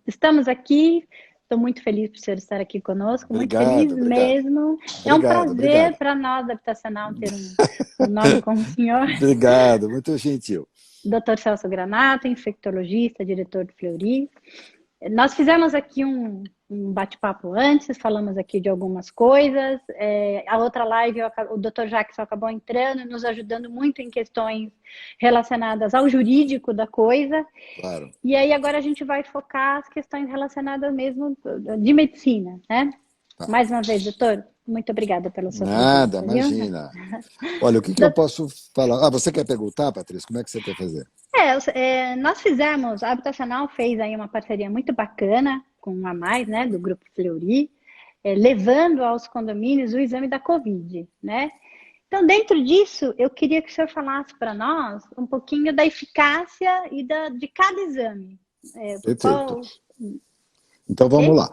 estamos aqui. Estou muito feliz por o senhor estar aqui conosco, muito feliz Obrigado. mesmo. É um Obrigado, prazer obrigado. para nós da Habitacional ter um nome como o senhor. Obrigado, muito gentil. Dr. Celso Granato, infectologista, diretor do Fleury. Nós fizemos aqui um bate-papo antes, falamos aqui de algumas coisas. A outra live, o Dr. Jackson acabou entrando, nos ajudando muito em questões relacionadas ao jurídico da coisa. Claro. E aí agora a gente vai focar as questões relacionadas mesmo de medicina, né? Tá. Mais uma vez, doutor, muito obrigada pela sua Nada, presença, viu? imagina. Olha, o que eu posso falar? Ah, você quer perguntar, Patrícia? Como é que você quer fazer? Nós fizemos, a Habitacional fez aí uma parceria muito bacana com a Mais, né, do Grupo Fleury, levando aos condomínios o exame da Covid, né? Então, dentro disso, eu queria que o senhor falasse para nós um pouquinho da eficácia e de cada exame. Perfeito. Então, vamos lá.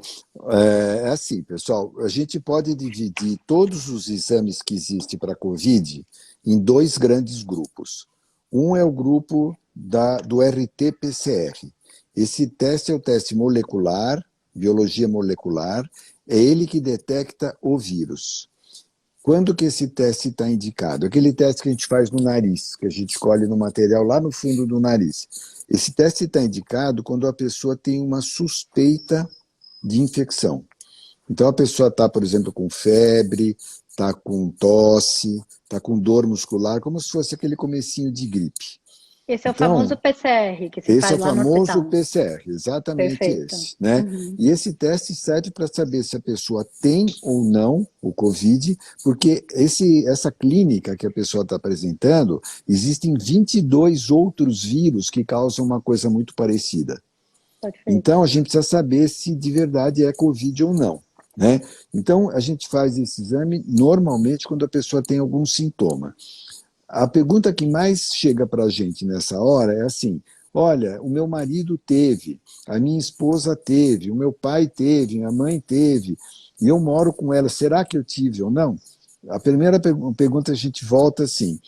É assim, pessoal, a gente pode dividir todos os exames que existem para a Covid em dois grandes grupos. Um é o grupo do RT-PCR. Esse teste é o teste molecular, biologia molecular, é ele que detecta o vírus. Quando que esse teste está indicado? Aquele teste que a gente faz no nariz, que a gente colhe no material lá no fundo do nariz. Esse teste está indicado quando a pessoa tem uma suspeita de infecção. Então, a pessoa está, por exemplo, com febre, está com tosse, está com dor muscular, como se fosse aquele comecinho de gripe. Esse é o famoso PCR que se faz lá no hospital. Esse é o famoso PCR, exatamente. Perfeito. Esse, né? Uhum. E esse teste serve para saber se a pessoa tem ou não o COVID, porque essa clínica que a pessoa está apresentando, existem 22 outros vírus que causam uma coisa muito parecida. Perfeito. Então, a gente precisa saber se de verdade é COVID ou não. Né? Então, a gente faz esse exame normalmente quando a pessoa tem algum sintoma. A pergunta que mais chega para a gente nessa hora é assim, olha, o meu marido teve, a minha esposa teve, o meu pai teve, minha mãe teve, e eu moro com ela, será que eu tive ou não? A primeira pergunta a gente volta assim,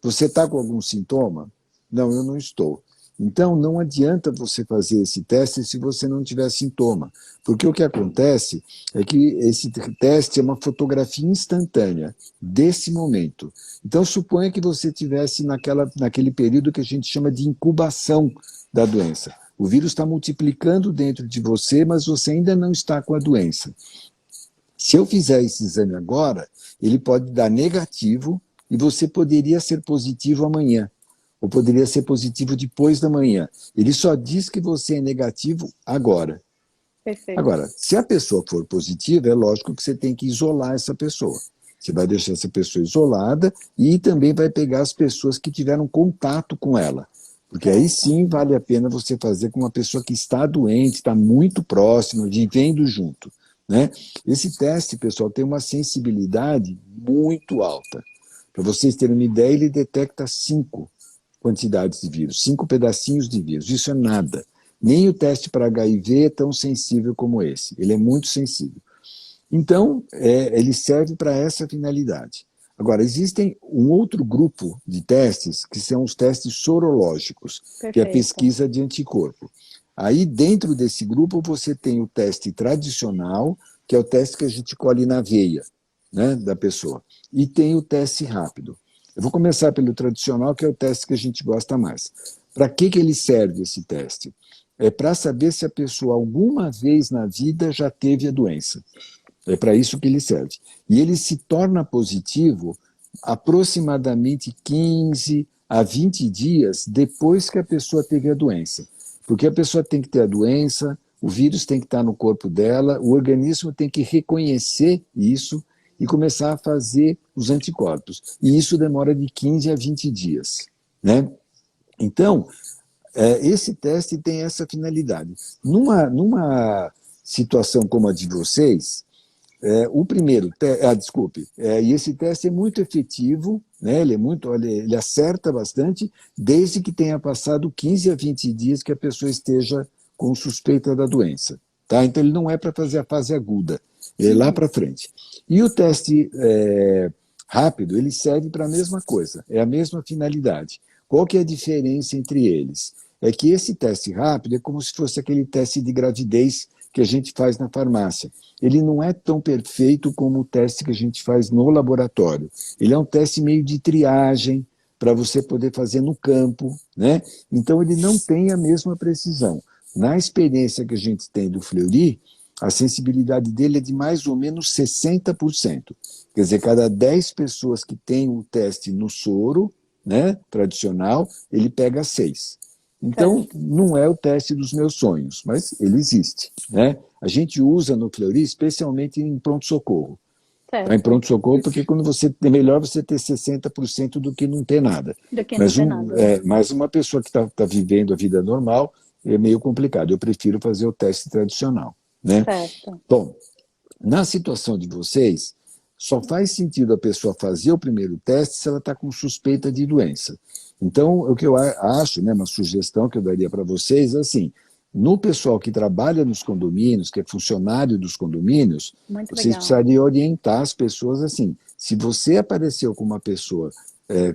você está com algum sintoma? Não, eu não estou. Então, não adianta você fazer esse teste se você não tiver sintoma, porque o que acontece é que esse teste é uma fotografia instantânea desse momento. Então, suponha que você estivesse naquele período que a gente chama de incubação da doença. O vírus está multiplicando dentro de você, mas você ainda não está com a doença. Se eu fizer esse exame agora, ele pode dar negativo e você poderia ser positivo amanhã. Ou poderia ser positivo depois da manhã. Ele só diz que você é negativo agora. Perfeito. Agora, se a pessoa for positiva, é lógico que você tem que isolar essa pessoa. Você vai deixar essa pessoa isolada e também vai pegar as pessoas que tiveram contato com ela. Porque aí sim vale a pena você fazer com uma pessoa que está doente, está muito próxima, vivendo junto. Né? Esse teste, pessoal, tem uma sensibilidade muito alta. Para vocês terem uma ideia, ele detecta 5 quantidades de vírus, 5 pedacinhos de vírus. Isso é nada. Nem o teste para HIV é tão sensível como esse. Ele é muito sensível. Então, ele serve para essa finalidade. Agora, existem um outro grupo de testes, que são os testes sorológicos, que é a pesquisa de anticorpo. Aí, dentro desse grupo, você tem o teste tradicional, que é o teste que a gente colhe na veia, né, da pessoa. E tem o teste rápido. Eu vou começar pelo tradicional, que é o teste que a gente gosta mais. Para que ele serve, esse teste? É para saber se a pessoa alguma vez na vida já teve a doença. É para isso que ele serve. E ele se torna positivo aproximadamente 15 a 20 dias depois que a pessoa teve a doença. Porque a pessoa tem que ter a doença, o vírus tem que estar no corpo dela, o organismo tem que reconhecer isso e começar a fazer os anticorpos. E isso demora de 15 a 20 dias. Né? Então, esse teste tem essa finalidade. Numa situação como a de vocês, o primeiro, e esse teste é muito efetivo, né? Ele acerta bastante, desde que tenha passado 15 a 20 dias que a pessoa esteja com suspeita da doença. Tá? Então, ele não é para fazer a fase aguda, ele é lá para frente. E o teste rápido, ele serve para a mesma coisa, é a mesma finalidade. Qual que é a diferença entre eles? é que esse teste rápido é como se fosse aquele teste de gravidez que a gente faz na farmácia. Ele não é tão perfeito como o teste que a gente faz no laboratório. Ele é um teste meio de triagem, para você poder fazer no campo, né? Então ele não tem a mesma precisão. Na experiência que a gente tem do Fleury, a sensibilidade dele é de mais ou menos 60%. Quer dizer, cada 10 pessoas que têm o teste no soro, né, tradicional, ele pega 6. Então, não é o teste dos meus sonhos, mas ele existe, né? A gente usa no Fleury especialmente em pronto-socorro. Tá em pronto-socorro, porque quando você é melhor você ter 60% do que não ter nada. Mas uma pessoa que está vivendo a vida normal é meio complicado. Eu prefiro fazer o teste tradicional, né? Bom, na situação de vocês, só faz sentido a pessoa fazer o primeiro teste se ela está com suspeita de doença. Então, o que eu acho, né, uma sugestão que eu daria para vocês é assim: no pessoal que trabalha nos condomínios, que é funcionário dos condomínios, vocês precisariam orientar as pessoas assim: se você apareceu com uma pessoa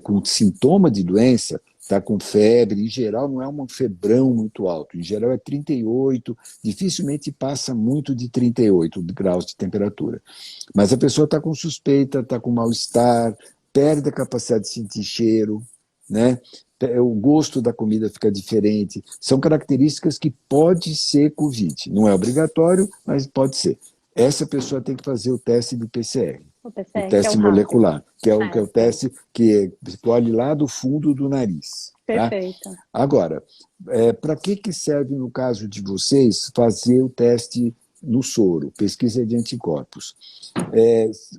com sintoma de doença, está com febre, em geral não é um febrão muito alto, em geral é 38, dificilmente passa muito de 38 graus de temperatura. Mas a pessoa está com suspeita, está com mal-estar, perde a capacidade de sentir cheiro, né? O gosto da comida fica diferente. São características que pode ser Covid. Não é obrigatório, mas pode ser. Essa pessoa tem que fazer o teste de PCR. O teste molecular, que é o teste que colhe lá do fundo do nariz. Perfeito. Tá? Agora, para que serve, no caso de vocês, fazer o teste no soro, pesquisa de anticorpos?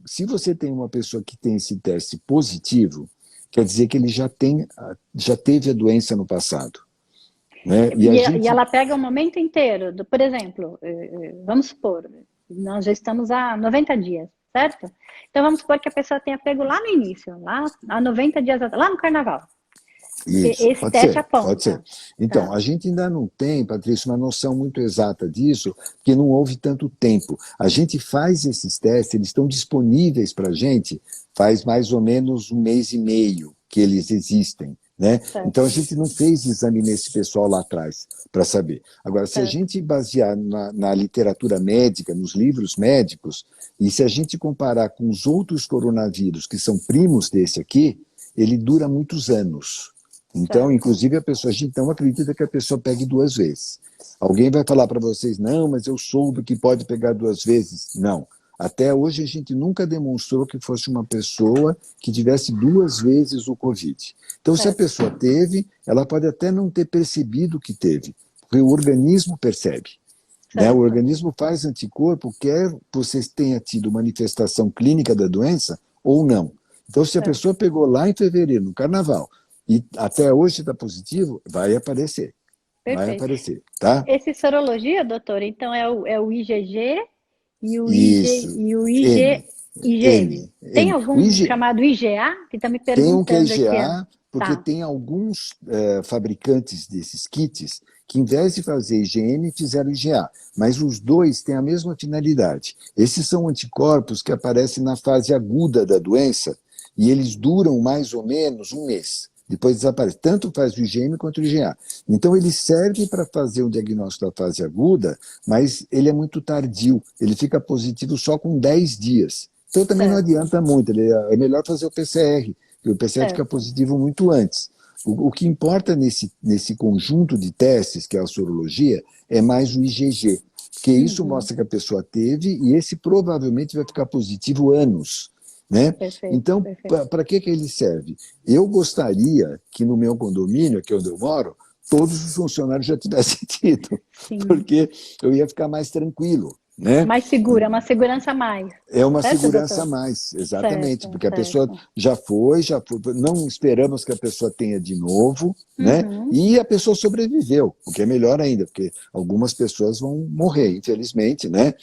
Se você tem uma pessoa que tem esse teste positivo, quer dizer que ele já teve a doença no passado. Né? E ela pega o momento inteiro. Por exemplo, vamos supor, nós já estamos há 90 dias, certo? Então vamos supor que a pessoa tenha pego lá no início, lá há 90 dias atrás, lá no carnaval. Isso, esse teste aponta. Pode ser. Então, a gente ainda não tem, Patrícia, uma noção muito exata disso, porque não houve tanto tempo. A gente faz esses testes, eles estão disponíveis para a gente faz mais ou menos 1 mês e meio que eles existem. Né? Então, a gente não fez exame nesse pessoal lá atrás para saber. Agora, se a gente basear na literatura médica, nos livros médicos, e se a gente comparar com os outros coronavírus, que são primos desse aqui, ele dura muitos anos. Então, inclusive, a gente não acredita que a pessoa pegue 2 vezes. Alguém vai falar para vocês: não, mas eu soube que pode pegar 2 vezes. Não. Até hoje a gente nunca demonstrou que fosse uma pessoa que tivesse 2 vezes o Covid. Então, se a pessoa teve, ela pode até não ter percebido que teve, porque o organismo percebe. Né? O organismo faz anticorpo, quer você tenha tido manifestação clínica da doença ou não. Então, se a pessoa pegou lá em fevereiro, no carnaval, e até hoje está positivo, vai aparecer. Perfeito. Vai aparecer, tá? Esse sorologia, doutor, então é o IgG e o IgM. Tem algum chamado IgA? Que está me perguntando tem um que é IgA, aqui. porque tem alguns fabricantes desses kits que, em vez de fazer IgM, fizeram IgA. Mas os dois têm a mesma finalidade. Esses são anticorpos que aparecem na fase aguda da doença e eles duram mais ou menos 1 mês. Depois desaparece. Tanto faz o IgM quanto o IgA. Então, ele serve para fazer o diagnóstico da fase aguda, mas ele é muito tardio. Ele fica positivo só com 10 dias. Então, também não adianta muito. É melhor fazer o PCR, porque o PCR fica positivo muito antes. O que importa nesse conjunto de testes, que é a sorologia, é mais o IgG, porque isso mostra que a pessoa teve e esse provavelmente vai ficar positivo anos. Né? Então, para que ele serve? Eu gostaria que no meu condomínio, que é onde eu moro, todos os funcionários já tivessem tido, porque eu ia ficar mais tranquilo. Né? Mais segura, uma segurança a mais. É uma segurança a mais, exatamente, porque a pessoa já foi, não esperamos que a pessoa tenha de novo, né? E a pessoa sobreviveu, o que é melhor ainda, porque algumas pessoas vão morrer, infelizmente, né?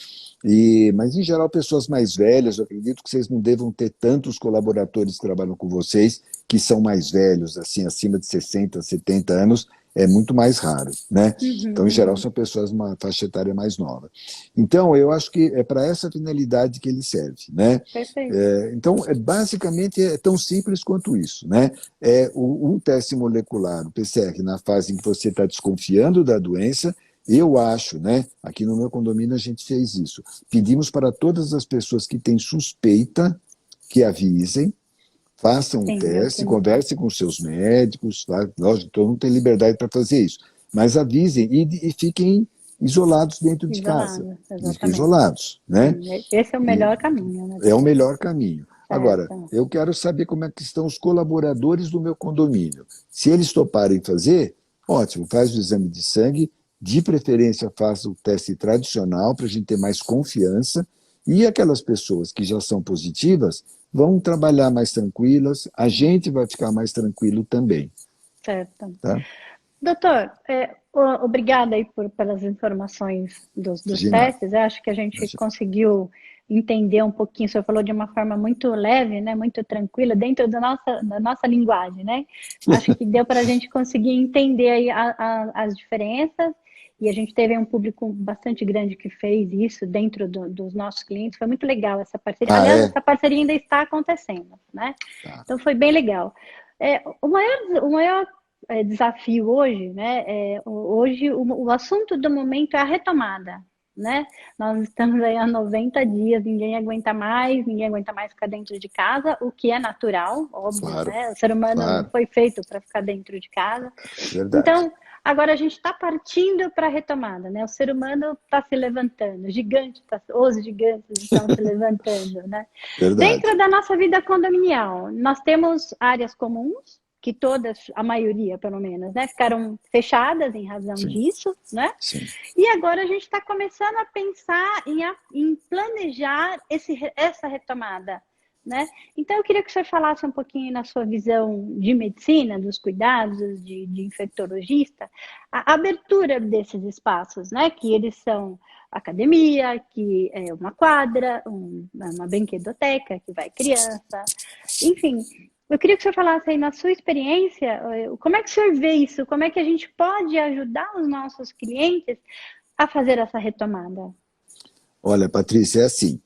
Mas, em geral, pessoas mais velhas, eu acredito que vocês não devam ter tantos colaboradores que trabalham com vocês, que são mais velhos, assim, acima de 60, 70 anos, é muito mais raro, né? Então, em geral, Uhum. são pessoas de uma faixa etária mais nova. Então, eu acho que é para essa finalidade que ele serve, né? Perfeito. Então, basicamente, é tão simples quanto isso, né? Um teste molecular, o PCR, na fase em que você está desconfiando da doença, eu acho, né? Aqui no meu condomínio a gente fez isso. Pedimos para todas as pessoas que têm suspeita que avisem, façam um Sim, eu teste, também. conversem com seus médicos, tá? Lógico, todo mundo tem liberdade para fazer isso, mas avisem e fiquem isolados dentro de casa. Isolado, Fiquem exatamente. isolados, né? Sim, esse é o E melhor caminho, na é o verdade. melhor caminho. Agora, Certo. eu quero saber como é que estão os colaboradores do meu condomínio. Se eles toparem fazer, ótimo, faz o exame de sangue, de preferência faça o teste tradicional para a gente ter mais confiança, e aquelas pessoas que já são positivas vão trabalhar mais tranquilas, a gente vai ficar mais tranquilo também, Certo. tá? Doutor, obrigada aí pelas informações dos Imagina, testes. Eu acho que a gente imagina. conseguiu entender um pouquinho. O senhor falou de uma forma muito leve, né, muito tranquila, dentro da nossa linguagem, né? Acho que deu para a gente conseguir entender aí as diferenças. E a gente teve um público bastante grande que fez isso dentro dos nossos clientes. Foi muito legal essa parceria. Ah, Aliás, é? essa parceria ainda está acontecendo, né? Tá. Então foi bem legal. O maior desafio hoje, né? Hoje o assunto do momento é a retomada, né? Nós estamos aí há 90 dias, ninguém aguenta mais ficar dentro de casa, o que é natural, óbvio, Claro, né? O ser humano não claro, foi feito para ficar dentro de casa. verdade, Então, agora a gente está partindo para a retomada, né? O ser humano está se levantando, os gigantes estão se levantando, né? verdade. Dentro da nossa vida condominial, nós temos áreas comuns, que todas, a maioria pelo menos, né, ficaram fechadas em razão Sim, disso, né? sim. E agora a gente está começando a pensar em planejar essa retomada, né? Então eu queria que o senhor falasse um pouquinho na sua visão de medicina, dos cuidados, de infectologista, a abertura desses espaços, né? Que eles são academia, que é uma quadra, uma brinquedoteca, que vai criança, enfim. Eu queria que o senhor falasse aí na sua experiência, como é que o senhor vê isso? Como é que a gente pode ajudar os nossos clientes a fazer essa retomada? Olha, Patrícia, é assim,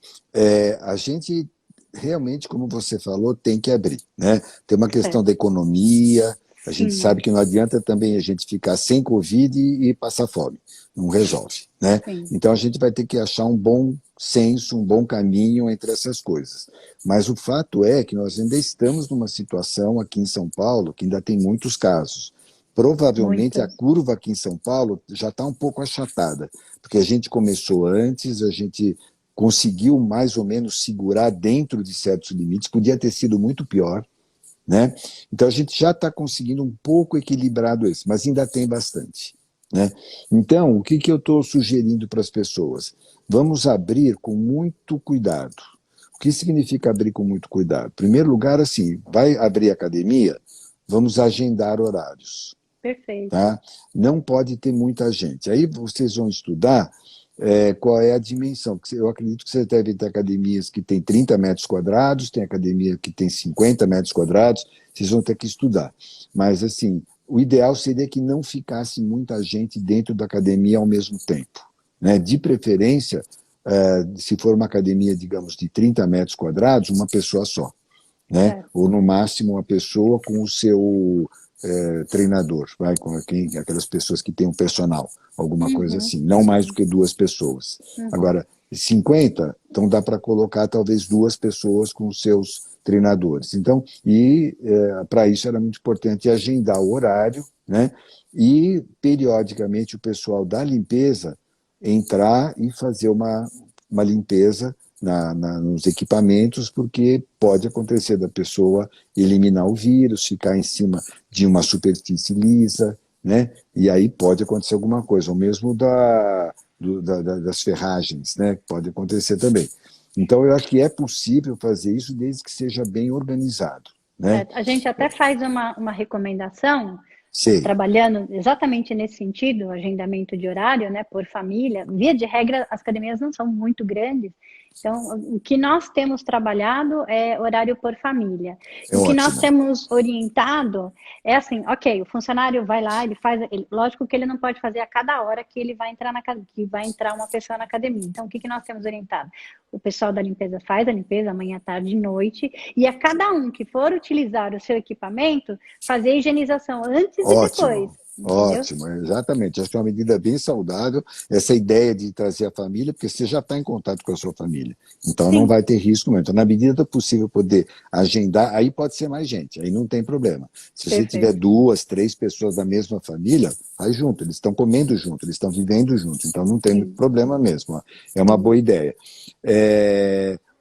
a gente realmente, como você falou, tem que abrir, né? Tem uma questão da Certo. economia, a gente Sim, sabe que não adianta também a gente ficar sem Covid e passar fome, não resolve, né? sim. Então a gente vai ter que achar um bom senso, um bom caminho entre essas coisas. Mas o fato é que nós ainda estamos numa situação aqui em São Paulo que ainda tem muitos casos. Provavelmente a Muitos. curva aqui em São Paulo já está um pouco achatada, porque a gente começou antes, a gente conseguiu mais ou menos segurar dentro de certos limites, podia ter sido muito pior, né? Então a gente já está conseguindo um pouco equilibrado isso, mas ainda tem bastante, né? Então, o que, que eu estou sugerindo para as pessoas? Vamos abrir com muito cuidado. O que significa abrir com muito cuidado? Em primeiro lugar, assim, vai abrir academia, vamos agendar horários, Perfeito. tá? Não pode ter muita gente. Aí vocês vão estudar qual é a dimensão. Eu acredito que você deve ter academias que têm 30 metros quadrados, tem academia que tem 50 metros quadrados, vocês vão ter que estudar. Mas, assim, o ideal seria que não ficasse muita gente dentro da academia ao mesmo tempo, né? De preferência, se for uma academia, digamos, de 30 metros quadrados, uma pessoa só, né? Ou Certo. no máximo uma pessoa com o seu treinador, vai com aquelas pessoas que têm um personal, alguma coisa Uhum, assim, não mais do uhum, que duas pessoas. uhum. Agora, 50, então dá para colocar talvez duas pessoas com os seus treinadores. Então, para isso era muito importante agendar o horário, né? E periodicamente o pessoal da limpeza entrar e fazer uma limpeza nos equipamentos, porque pode acontecer da pessoa eliminar o vírus, ficar em cima de uma superfície lisa, né? E aí pode acontecer alguma coisa, ou mesmo das ferragens, né? Pode acontecer também. Então, eu acho que é possível fazer isso desde que seja bem organizado, né? Certo. A gente até faz uma recomendação, Sei, trabalhando exatamente nesse sentido, agendamento de horário, né, por família. Via de regra, as academias não são muito grandes, Então, o que nós temos trabalhado é horário por família. É O que nós ótimo. temos orientado é assim, ok, o funcionário vai lá, ele faz, lógico que ele não pode fazer a cada hora que ele vai entrar que vai entrar uma pessoa na academia. Então, o que nós temos orientado? O pessoal da limpeza faz a limpeza manhã, tarde e noite, e a cada um que for utilizar o seu equipamento, fazer a higienização antes e depois. Ótimo, Entendeu? ótimo, exatamente. Acho que é uma medida bem saudável, essa ideia de trazer a família, porque você já está em contato com a sua família. Então não Sim, vai ter risco mesmo. Então, na medida do possível, poder agendar, aí pode ser mais gente, aí não tem problema. Se você tiver perfeito. 2, 3 pessoas da mesma família, faz junto, eles estão comendo junto, eles estão vivendo junto, então não tem muito Sim, problema mesmo. Ó. É uma boa sim. ideia.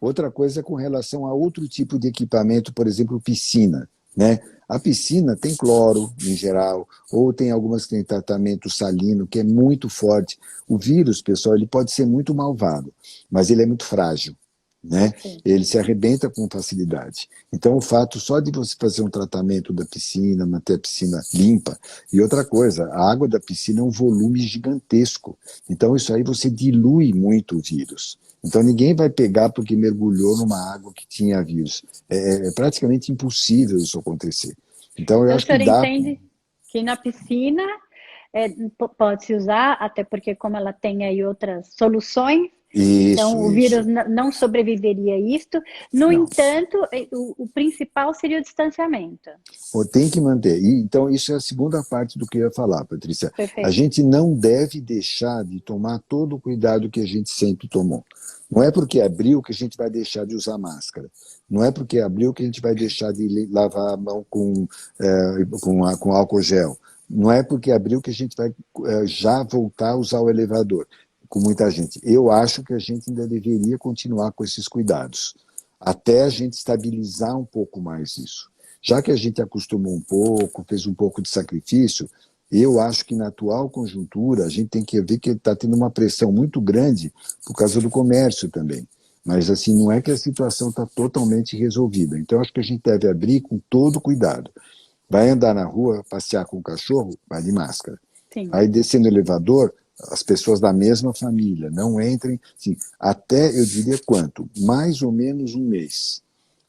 Outra coisa com relação a outro tipo de equipamento, por exemplo, piscina, né? A piscina tem cloro, em geral, ou tem algumas que têm tratamento salino, que é muito forte. O vírus, pessoal, ele pode ser muito malvado, mas ele é muito frágil, né? Sim. Ele se arrebenta com facilidade. Então, o fato só de você fazer um tratamento da piscina, manter a piscina limpa, e outra coisa, a água da piscina é um volume gigantesco. Então, isso aí você dilui muito o vírus. Então, ninguém vai pegar porque mergulhou numa água que tinha vírus. É praticamente impossível isso acontecer. Então, eu Então, o acho que senhor dá. entende que na piscina pode-se usar, até porque como ela tem aí outras soluções, então Isso, o vírus isso. não sobreviveria a isto. No Não. entanto, o principal seria o distanciamento. Ou tem que manter. Então, isso é a segunda parte do que eu ia falar, Patrícia. A Perfeito. gente não deve deixar de tomar todo o cuidado que a gente sempre tomou. Não é porque abriu que a gente vai deixar de usar máscara. Não é porque abriu que a gente vai deixar de lavar a mão com álcool gel. Não é porque abriu que a gente vai já voltar a usar o elevador com muita gente. Eu acho que a gente ainda deveria continuar com esses cuidados, até a gente estabilizar um pouco mais isso. Já que a gente acostumou um pouco, fez um pouco de sacrifício, eu acho que na atual conjuntura a gente tem que ver que está tendo uma pressão muito grande por causa do comércio também. Mas assim, não é que a situação está totalmente resolvida. Então, acho que a gente deve abrir com todo cuidado. Vai andar na rua, passear com o cachorro, vai de máscara. Sim, Aí, descendo o elevador, as pessoas da mesma família, não entrem, assim, até, eu diria quanto? Mais ou menos um mês.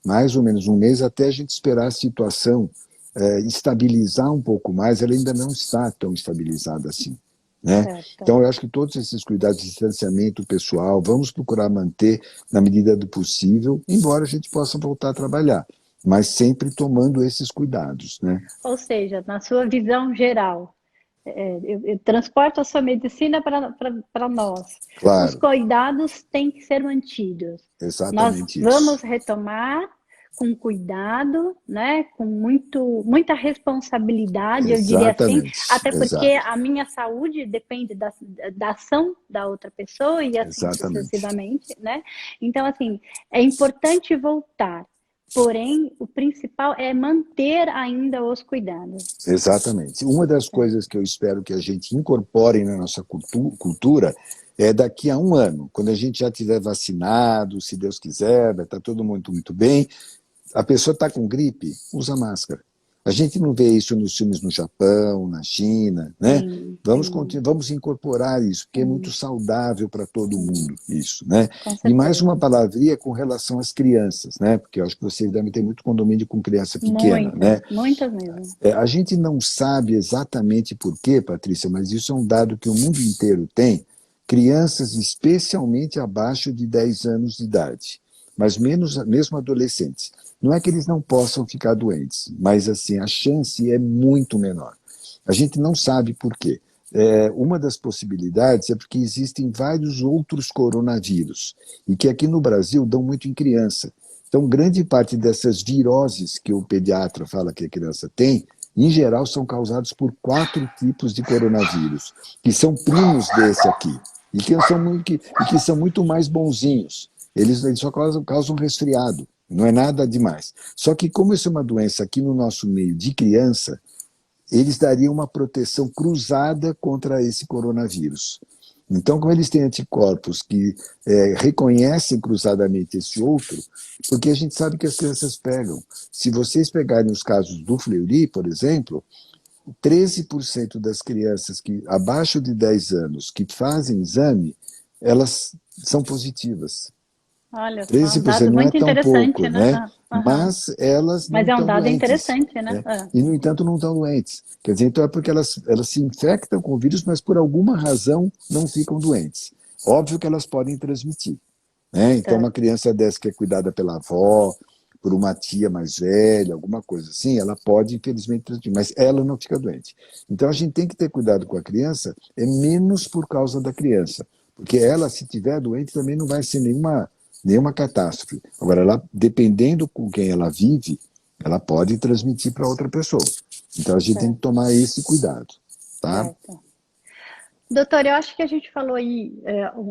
Mais ou menos um mês até a gente esperar a situação estabilizar um pouco mais, ela ainda não está tão estabilizada assim. Né? certo. Então, eu acho que todos esses cuidados de distanciamento pessoal, vamos procurar manter na medida do possível, embora a gente possa voltar a trabalhar, mas sempre tomando esses cuidados. Né? Ou seja, na sua visão geral, eu transporto a sua medicina para nós. Os Claro, cuidados têm que ser mantidos. Nós exatamente vamos isso. retomar com cuidado, né? Com muita responsabilidade, eu diria assim, Exatamente, até porque exato, a minha saúde depende da ação da outra pessoa e assim exatamente. sucessivamente, né? Então, assim, é importante voltar. Porém, o principal é manter ainda os cuidados. Exatamente. Uma das coisas que eu espero que a gente incorpore na nossa cultura é daqui a um ano, quando a gente já tiver vacinado, se Deus quiser, vai estar todo mundo muito bem, a pessoa está com gripe, usa máscara. A gente não vê isso nos filmes no Japão, na China, né? Sim, Vamos, sim, vamos incorporar isso, porque é muito sim, saudável para todo sim, mundo isso, né? com E mais uma certeza. palavrinha com relação às crianças, né? Porque eu acho que vocês devem ter muito condomínio com criança pequena, Muitas, né? muitas mesmo. A gente não sabe exatamente por quê, Patrícia, mas isso é um dado que o mundo inteiro tem. Crianças, especialmente abaixo de 10 anos de idade, mas mesmo adolescentes. Não é que eles não possam ficar doentes, mas assim a chance é muito menor. A gente não sabe por quê. Uma das possibilidades é porque existem vários outros coronavírus, e que aqui no Brasil dão muito em criança. Então, grande parte dessas viroses que o pediatra fala que a criança tem, em geral, são causados por 4 tipos de coronavírus, que são primos desse aqui, e que são muito mais bonzinhos. Eles só causam resfriado, não é nada demais. Só que, como isso é uma doença aqui no nosso meio de criança, eles dariam uma proteção cruzada contra esse coronavírus. Então, como eles têm anticorpos que reconhecem cruzadamente esse outro, porque a gente sabe que as crianças pegam. Se vocês pegarem os casos do Fleury, por exemplo, 13% das crianças que abaixo de 10 anos que fazem exame, elas são positivas. Olha só, um 13% dado não é muito tão interessante, pouco, né? né? Ah, aham. Mas elas não Mas é um estão dado doentes, interessante, né? né? Ah, E, no entanto, não estão doentes. Quer dizer, então é porque elas se infectam com o vírus, mas por alguma razão não ficam doentes. Óbvio que elas podem transmitir, né? Então, tá. uma criança dessa que é cuidada pela avó, por uma tia mais velha, alguma coisa assim, ela pode, infelizmente, transmitir, mas ela não fica doente. Então, a gente tem que ter cuidado com a criança, é menos por causa da criança, porque ela, se tiver doente, também não vai ser nenhuma catástrofe. Agora, ela, dependendo com quem ela vive, ela pode transmitir para outra pessoa. Então, a gente tem que Certo, tomar esse cuidado, tá? certo. Doutor, eu acho que a gente falou aí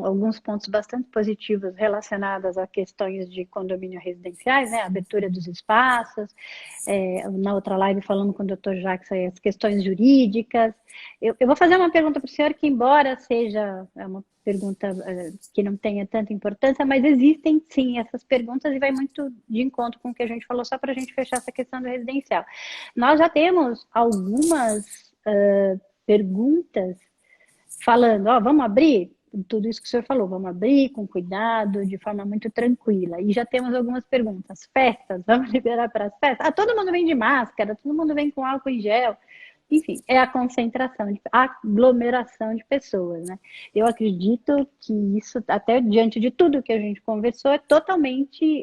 alguns pontos bastante positivos relacionados a questões de condomínio residenciais, né? A abertura dos espaços, na outra live falando com o doutor Jacques as questões jurídicas. Eu vou fazer uma pergunta para o senhor que, embora seja uma pergunta que não tenha tanta importância, mas existem sim essas perguntas e vai muito de encontro com o que a gente falou, só para a gente fechar essa questão do residencial. Nós já temos algumas perguntas falando, ó, vamos abrir tudo isso que o senhor falou, vamos abrir com cuidado, de forma muito tranquila. E já temos algumas perguntas. Festas, vamos liberar para as festas? Ah, todo mundo vem de máscara, todo mundo vem com álcool em gel. Enfim, é a concentração, a aglomeração de pessoas, né? Eu acredito que isso, até diante de tudo que a gente conversou, é totalmente,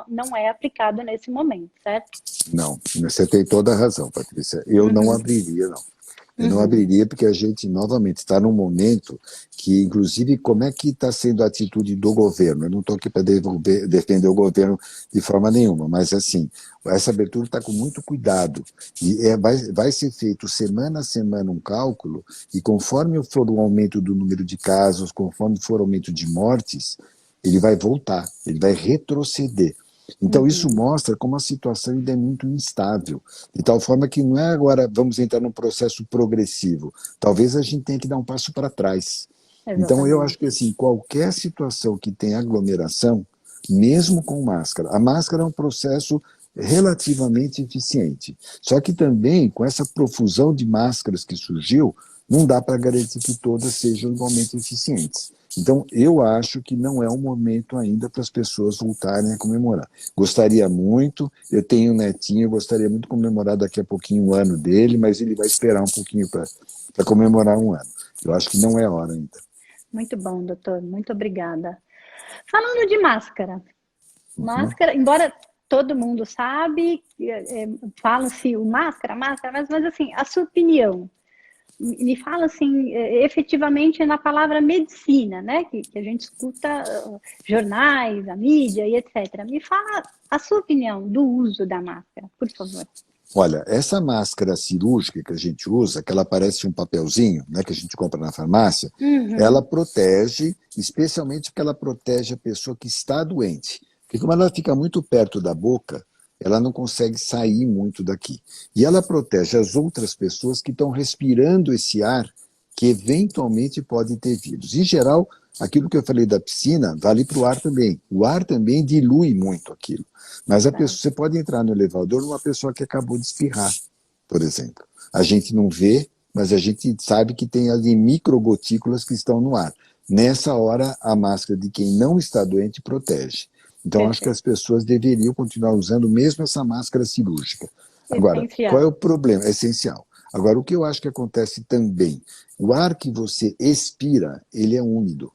não é aplicado nesse momento, certo? Não, você tem toda a razão, Patrícia. Eu não Uhum, abriria, não. Eu não uhum, abriria porque a gente, novamente, está num momento que, inclusive, como é que está sendo a atitude do governo? Eu não estou aqui para defender o governo de forma nenhuma, mas, assim, essa abertura está com muito cuidado. E vai ser feito semana a semana um cálculo, e conforme for o aumento do número de casos, conforme for o aumento de mortes, ele vai voltar, ele vai retroceder. Então, isso uhum, mostra como a situação ainda é muito instável, de tal forma que não é agora vamos entrar num processo progressivo. Talvez a gente tenha que dar um passo para trás. Então, eu acho que exatamente. assim, qualquer situação que tenha aglomeração, mesmo com máscara, a máscara é um processo relativamente eficiente. Só que também, com essa profusão de máscaras que surgiu, não dá para garantir que todas sejam igualmente eficientes. Então, eu acho que não é um momento ainda para as pessoas voltarem a comemorar. Gostaria muito, eu tenho um netinho, eu gostaria muito de comemorar daqui a pouquinho o ano dele, mas ele vai esperar um pouquinho para comemorar um ano. Eu acho que não é hora ainda. Muito bom, doutor. Muito obrigada. Falando de máscara, Uhum. embora todo mundo sabe, fala-se o máscara, mas assim, a sua opinião, me fala assim, efetivamente na palavra medicina, né, que a gente escuta jornais, a mídia e etc. Me fala a sua opinião do uso da máscara, por favor. Olha, essa máscara cirúrgica que a gente usa, que ela parece um papelzinho, né, que a gente compra na farmácia, ela Uhum, protege, especialmente porque ela protege a pessoa que está doente. Porque como ela fica muito perto da boca, ela não consegue sair muito daqui. E ela protege as outras pessoas que estão respirando esse ar que eventualmente pode ter vírus. Em geral, aquilo que eu falei da piscina vale para o ar também. O ar também dilui muito aquilo. Mas a pessoa, certo, você pode entrar no elevador numa pessoa que acabou de espirrar, por exemplo. A gente não vê, mas a gente sabe que tem ali microgotículas que estão no ar. Nessa hora, a máscara de quem não está doente protege. Então, acho que perfeito, as pessoas deveriam continuar usando mesmo essa máscara cirúrgica. Agora, qual é essencial. o problema? É essencial. Agora, o que eu acho que acontece também, o ar que você expira, ele é úmido.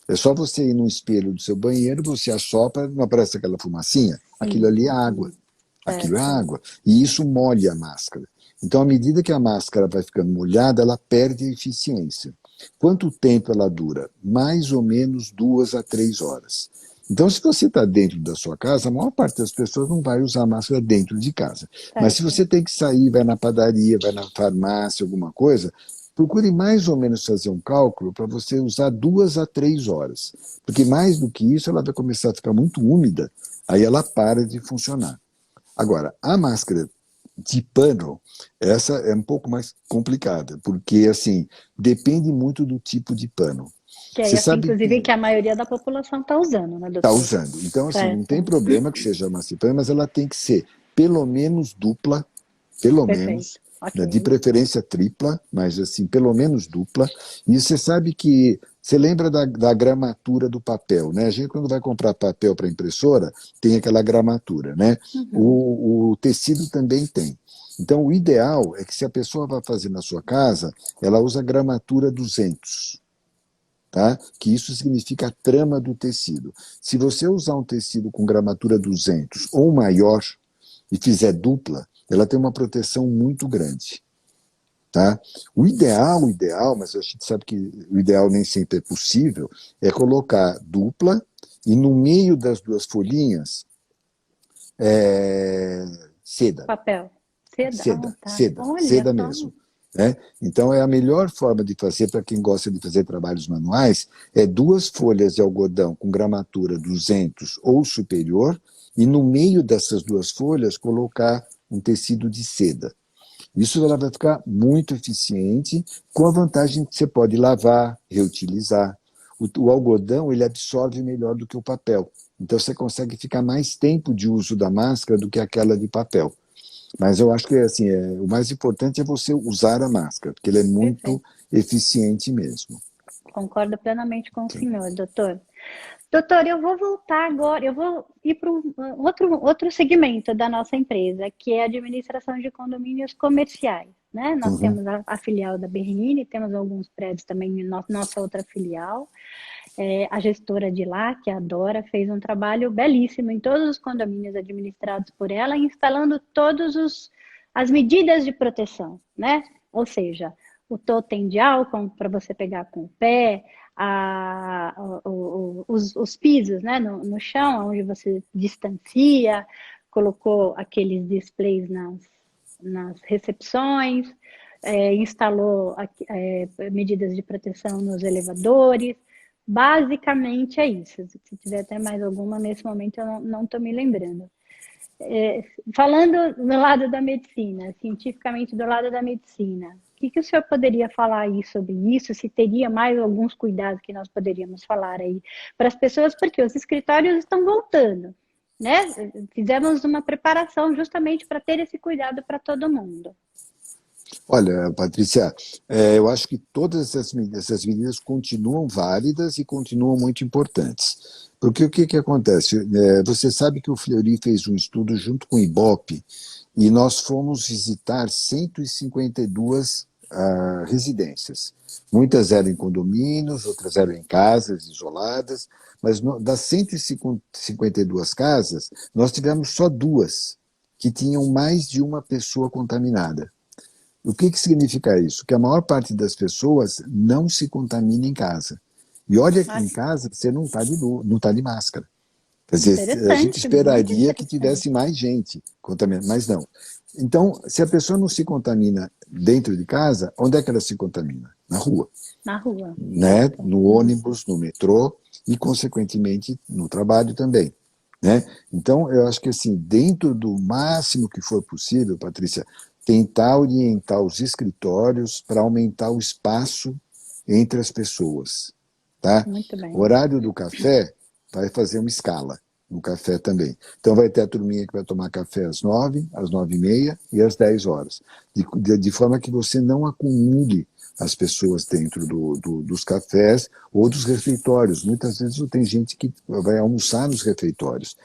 É só você ir no espelho do seu banheiro, você assopra, não aparece aquela fumacinha? Aquilo Sim, ali é água. Aquilo é certo, água. E isso molha a máscara. Então, à medida que a máscara vai ficando molhada, ela perde a eficiência. Quanto tempo ela dura? Mais ou menos 2 a 3 horas. Então, se você está dentro da sua casa, a maior parte das pessoas não vai usar máscara dentro de casa. Mas se certo. você tem que sair, vai na padaria, vai na farmácia, alguma coisa, procure mais ou menos fazer um cálculo para você usar 2 a 3 horas. Porque mais do que isso, ela vai começar a ficar muito úmida, aí ela para de funcionar. Agora, a máscara de pano, essa é um pouco mais complicada, porque, assim, depende muito do tipo de pano. Que é Você essa, sabe inclusive, que que a maioria da população está usando, né, está doutor? usando. Então, assim, não tem Certo, problema que seja massa de pano, mas ela tem que ser pelo menos dupla, pelo menos, perfeito. Ok. De preferência tripla, mas assim, pelo menos dupla. E você sabe que, você lembra da gramatura do papel, né? A gente quando vai comprar papel para impressora, tem aquela gramatura, né? Uhum. O tecido também tem. Então, o ideal é que se a pessoa vai fazer na sua casa, ela usa a gramatura 200, tá? Que isso significa a trama do tecido. Se você usar um tecido com gramatura 200 ou maior e fizer dupla, ela tem uma proteção muito grande. Tá? O ideal, mas a gente sabe que o ideal nem sempre é possível, é colocar dupla e no meio das duas folhinhas seda. Papel. Seda? Ah, Seda, tá. seda, Olha seda só. mesmo. Né? Então, é a melhor forma de fazer para quem gosta de fazer trabalhos manuais, é 2 folhas de algodão com gramatura 200 ou superior, e no meio dessas 2 folhas colocar um tecido de seda. Isso ela vai ficar muito eficiente, com a vantagem que você pode lavar, reutilizar. O algodão ele absorve melhor do que o papel. Então você consegue ficar mais tempo de uso da máscara do que aquela de papel. Mas eu acho que assim, o mais importante é você usar a máscara, porque ele é muito Perfeito. eficiente mesmo. Concordo plenamente com o senhor, doutor. Doutor, eu vou voltar agora, eu vou ir para outro segmento da nossa empresa, que é a administração de condomínios comerciais. Né? Nós Uhum. temos a filial da Berrini, temos alguns prédios também em nossa outra filial. A gestora de lá, que é a Dora, fez um trabalho belíssimo em todos os condomínios administrados por ela, instalando todas as medidas de proteção, né? Ou seja, o totem de álcool para você pegar com o pé, os pisos, né, no chão, onde você distancia, colocou aqueles displays nas recepções, instalou medidas de proteção nos elevadores. Basicamente é isso. Se tiver até mais alguma, nesse momento eu não estou me lembrando. Falando do lado da medicina, cientificamente do lado da medicina, o que o senhor poderia falar aí sobre isso? Se teria mais alguns cuidados que nós poderíamos falar aí para as pessoas, porque os escritórios estão voltando, né? Fizemos uma preparação justamente para ter esse cuidado para todo mundo. Olha, Patrícia, eu acho que todas essas medidas continuam válidas e continuam muito importantes. Porque o que acontece? Você sabe que o Fleury fez um estudo junto com o IBOP e nós fomos visitar 152 residências. Muitas eram em condomínios, outras eram em casas isoladas, mas das 152 casas, nós tivemos só 2 que tinham mais de uma pessoa contaminada. O que significa isso? Que a maior parte das pessoas não se contamina em casa. E olha que em casa você não está de máscara. Quer dizer, a gente Interessante, muito esperaria que interessante. tivesse mais gente contaminada, mas não. Então, se a pessoa não se contamina dentro de casa, onde é que ela se contamina? Na rua. Na rua, Né? certo. No ônibus, no metrô e, consequentemente, no trabalho também. Né? Então, eu acho que assim, dentro do máximo que for possível, Patrícia, tentar orientar os escritórios para aumentar o espaço entre as pessoas. Tá? Muito O bem. horário do café vai fazer uma escala no café também. Então vai ter a turminha que vai tomar café às 9, às 9h30 e às 10 horas. De forma que você não acumule as pessoas dentro dos cafés ou dos refeitórios. Muitas vezes tem gente que vai almoçar nos refeitórios.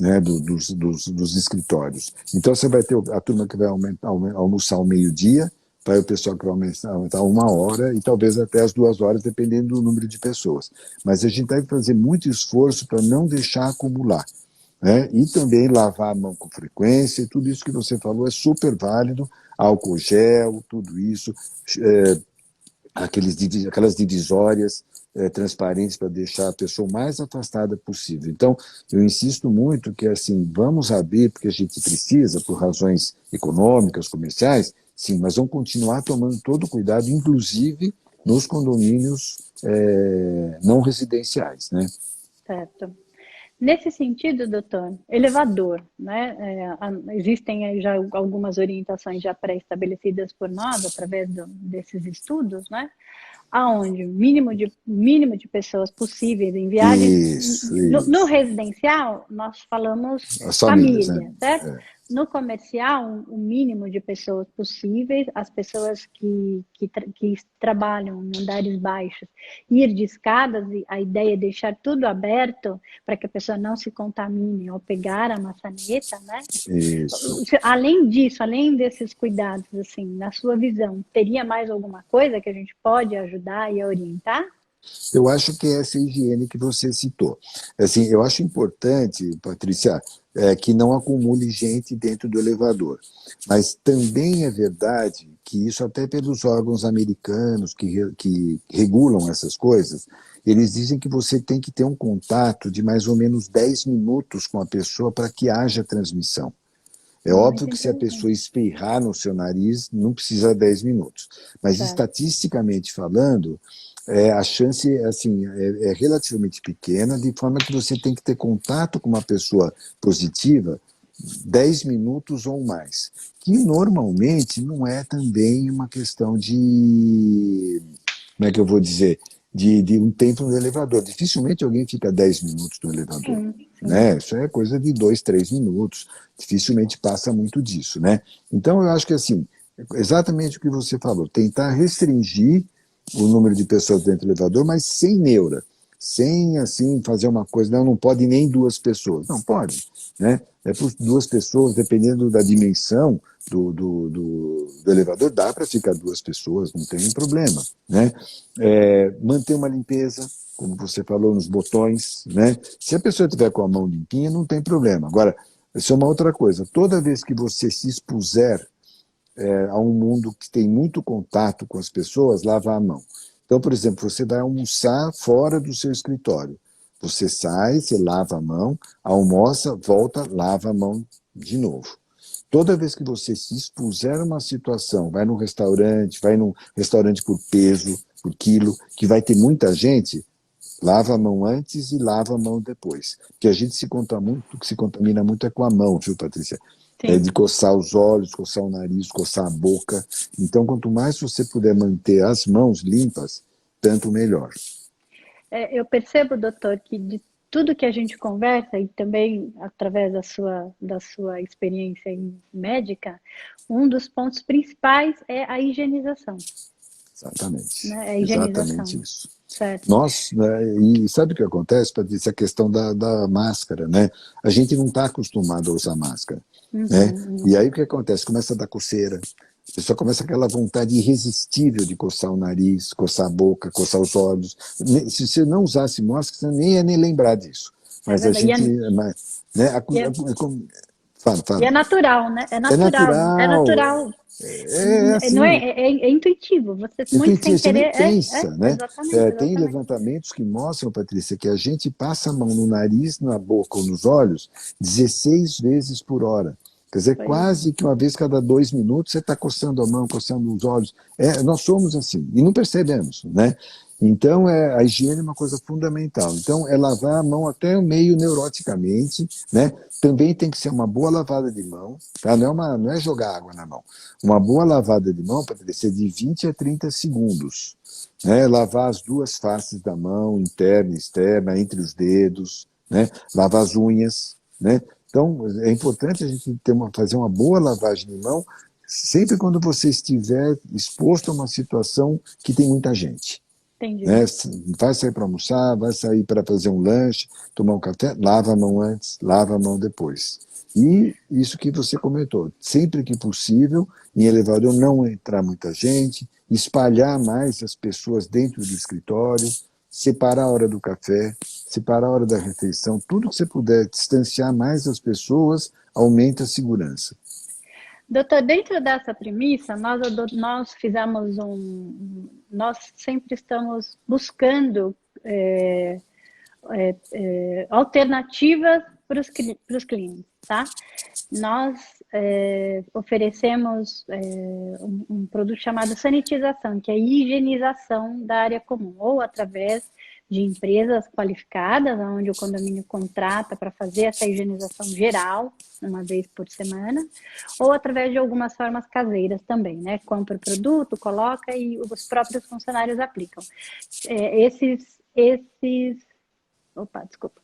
Né, dos escritórios. Então você vai ter a turma que vai almoçar ao meio-dia, vai o pessoal que vai aumentar 1 hora e talvez até as 2 horas, dependendo do número de pessoas. Mas a gente deve fazer muito esforço para não deixar acumular. Né? E também lavar a mão com frequência, e tudo isso que você falou é super válido, álcool gel, tudo isso, aquelas divisórias transparentes para deixar a pessoa o mais afastada possível. Então, eu insisto muito que, assim, vamos abrir porque a gente precisa, por razões econômicas, comerciais, sim, mas vamos continuar tomando todo o cuidado, inclusive nos condomínios não residenciais, né? Certo. Nesse sentido, doutor, elevador, né? Existem aí já algumas orientações já pré-estabelecidas por nós através desses estudos, né? Aonde mínimo de pessoas possíveis em viagens Isso, no isso. residencial nós falamos As famílias, né? família, certo? no comercial, o mínimo de pessoas possíveis, as pessoas que trabalham em andares baixos, ir de escadas, e a ideia é deixar tudo aberto para que a pessoa não se contamine ao pegar a maçaneta, né? Isso. Além disso, além desses cuidados, assim, na sua visão, teria mais alguma coisa que a gente pode ajudar e orientar? Eu acho que é essa higiene que você citou. Assim, eu acho importante, Patrícia, que não acumule gente dentro do elevador. Mas também é verdade que isso até pelos órgãos americanos que regulam essas coisas, eles dizem que você tem que ter um contato de mais ou menos 10 minutos com a pessoa para que haja transmissão. É óbvio Muito que se a pessoa interessante. espirrar no seu nariz, não precisa 10 minutos. Mas Certo. estatisticamente falando, a chance assim, é relativamente pequena, de forma que você tem que ter contato com uma pessoa positiva 10 minutos ou mais. Que normalmente não é também uma questão de, como é que eu vou dizer, de um tempo no elevador. Dificilmente alguém fica 10 minutos no elevador. Sim, sim. Né? Isso é coisa de 2, 3 minutos. Dificilmente passa muito disso. Né? Então, eu acho que assim, exatamente o que você falou, tentar restringir o número de pessoas dentro do elevador, mas sem neura. Sem, assim, fazer uma coisa, não pode nem duas pessoas. Não, pode. Né? É por duas pessoas, dependendo da dimensão do elevador, dá para ficar duas pessoas, não tem problema. Né? Manter uma limpeza, como você falou, nos botões. Né? Se a pessoa estiver com a mão limpinha, não tem problema. Agora, isso é uma outra coisa. Toda vez que você se expuser a um mundo que tem muito contato com as pessoas, lavar a mão. Então, por exemplo, você vai almoçar fora do seu escritório. Você sai, você lava a mão, almoça, volta, lava a mão de novo. Toda vez que você se expuser a uma situação, vai num restaurante por peso, por quilo, que vai ter muita gente, lava a mão antes e lava a mão depois. Porque a gente se contamina muito é com a mão, viu, Patrícia? De Sim. coçar os olhos, coçar o nariz, coçar a boca. Então, quanto mais você puder manter as mãos limpas, tanto melhor. Eu percebo, doutor, que de tudo que a gente conversa, e também através da sua experiência médica, um dos pontos principais é a higienização, Exatamente. né? A Exatamente higienização, isso. certo? Nós, né, e sabe o que acontece, Patrícia? A questão da máscara, né? A gente não está acostumado a usar máscara, né? Uhum, E aí uhum. o que acontece? Começa a dar coceira, a pessoa começa aquela vontade irresistível de coçar o nariz, coçar a boca, coçar os olhos. Se você não usasse máscara, você nem ia nem lembrar disso. É Mas a verdade. gente, né? E é, Fala, e é fala. natural, né? É É natural. É natural, natural. Não assim, é intuitivo. Você muito sem intuitivo, você nem querer. pensa, né? Exatamente, Tem exatamente. levantamentos que mostram, Patrícia, que a gente passa a mão no nariz, na boca ou nos olhos 16 vezes por hora. Quer dizer, Pois é. quase que uma vez cada 2 minutos você está coçando a mão, coçando os olhos. Nós somos assim, e não percebemos, né? Então, a higiene é uma coisa fundamental. Então, é lavar a mão até meio neuroticamente, né? Também tem que ser uma boa lavada de mão, tá? Não é jogar água na mão. Uma boa lavada de mão pode ser de 20 a 30 segundos. Né? Lavar as duas faces da mão, interna e externa, entre os dedos, né? Lavar as unhas, né? Então, é importante a gente fazer uma boa lavagem de mão sempre quando você estiver exposto a uma situação que tem muita gente. Entendi. Né? Vai sair para almoçar, vai sair para fazer um lanche, tomar um café, lava a mão antes, lava a mão depois. E isso que você comentou, sempre que possível, em elevador não entrar muita gente, espalhar mais as pessoas dentro do escritório, separar a hora do café, separar a hora da refeição, tudo que você puder distanciar mais as pessoas, aumenta a segurança. Doutor, dentro dessa premissa, nós fizemos nós sempre estamos buscando alternativas para os clientes, tá? Nós oferecemos um produto chamado sanitização, que é a higienização da área comum, ou através de empresas qualificadas, onde o condomínio contrata para fazer essa higienização geral, uma vez por semana, ou através de algumas formas caseiras também, né? Compra o produto, coloca e os próprios funcionários aplicam. Opa, desculpa.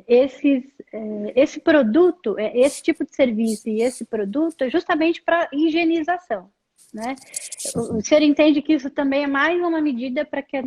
esse produto, esse tipo de serviço e esse produto é justamente para higienização, né? O senhor entende que isso também é mais uma medida para que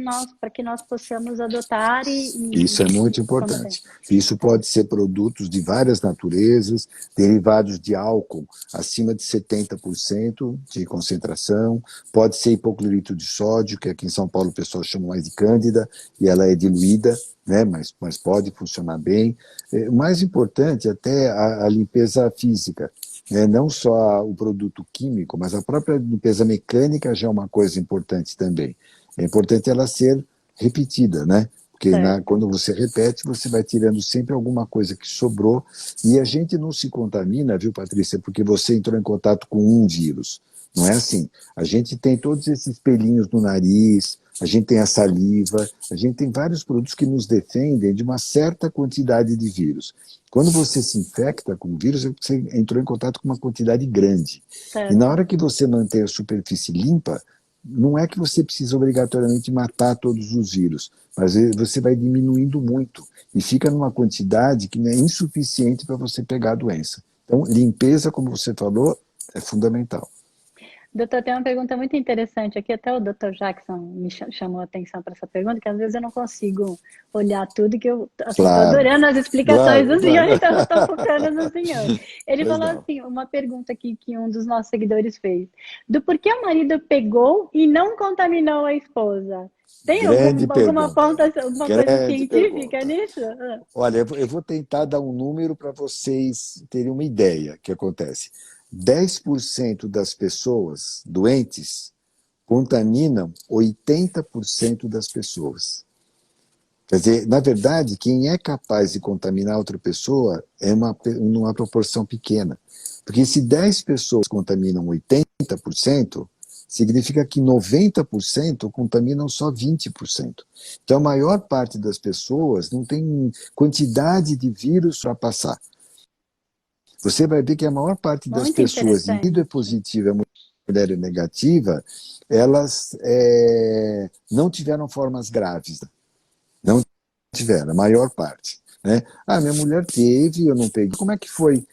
nós possamos adotar Isso é muito combater. importante. Isso pode ser produtos de várias naturezas, derivados de álcool acima de 70% de concentração, pode ser hipoclorito de sódio, que aqui em São Paulo o pessoal chama mais de cândida, e ela é diluída, né, mas pode funcionar bem. O mais importante até a limpeza física, né, não só o produto químico, mas a própria limpeza mecânica já é uma coisa importante também. É importante ela ser repetida, né? Porque quando você repete, você vai tirando sempre alguma coisa que sobrou, e a gente não se contamina, viu, Patrícia, porque você entrou em contato com um vírus. Não é assim. A gente tem todos esses pelinhos no nariz, a gente tem a saliva, a gente tem vários produtos que nos defendem de uma certa quantidade de vírus. Quando você se infecta com o vírus, você entrou em contato com uma quantidade grande. E na hora que você mantém a superfície limpa, não é que você precisa obrigatoriamente matar todos os vírus, mas você vai diminuindo muito e fica numa quantidade que não é insuficiente para você pegar a doença. Então, limpeza, como você falou, é fundamental. Doutor, tem uma pergunta muito interessante aqui, até o doutor Jackson me chamou a atenção para essa pergunta, que às vezes eu não consigo olhar tudo, que eu assim, estou Claro, adorando as explicações claro, do senhor, claro. então eu estou focando no senhor. Ele Pois falou não. assim, uma pergunta aqui que um dos nossos seguidores fez, do porquê o marido pegou e não contaminou a esposa. Tem Grande alguma pergunta. ponta, alguma coisa Grande científica pergunta. nisso? Olha, eu vou tentar dar um número para vocês terem uma ideia do que acontece. 10% das pessoas doentes contaminam 80% das pessoas. Quer dizer, na verdade, quem é capaz de contaminar outra pessoa é uma proporção pequena. Porque se 10 pessoas contaminam 80%, significa que 90% contaminam só 20%. Então, a maior parte das pessoas não tem quantidade de vírus para passar. Você vai ver que a maior parte das Muito pessoas, indivíduo é interessante. positiva, mulher é negativa, elas não tiveram formas graves. Não tiveram, a maior parte. Né? Ah, minha mulher teve, eu não peguei. Como é que foi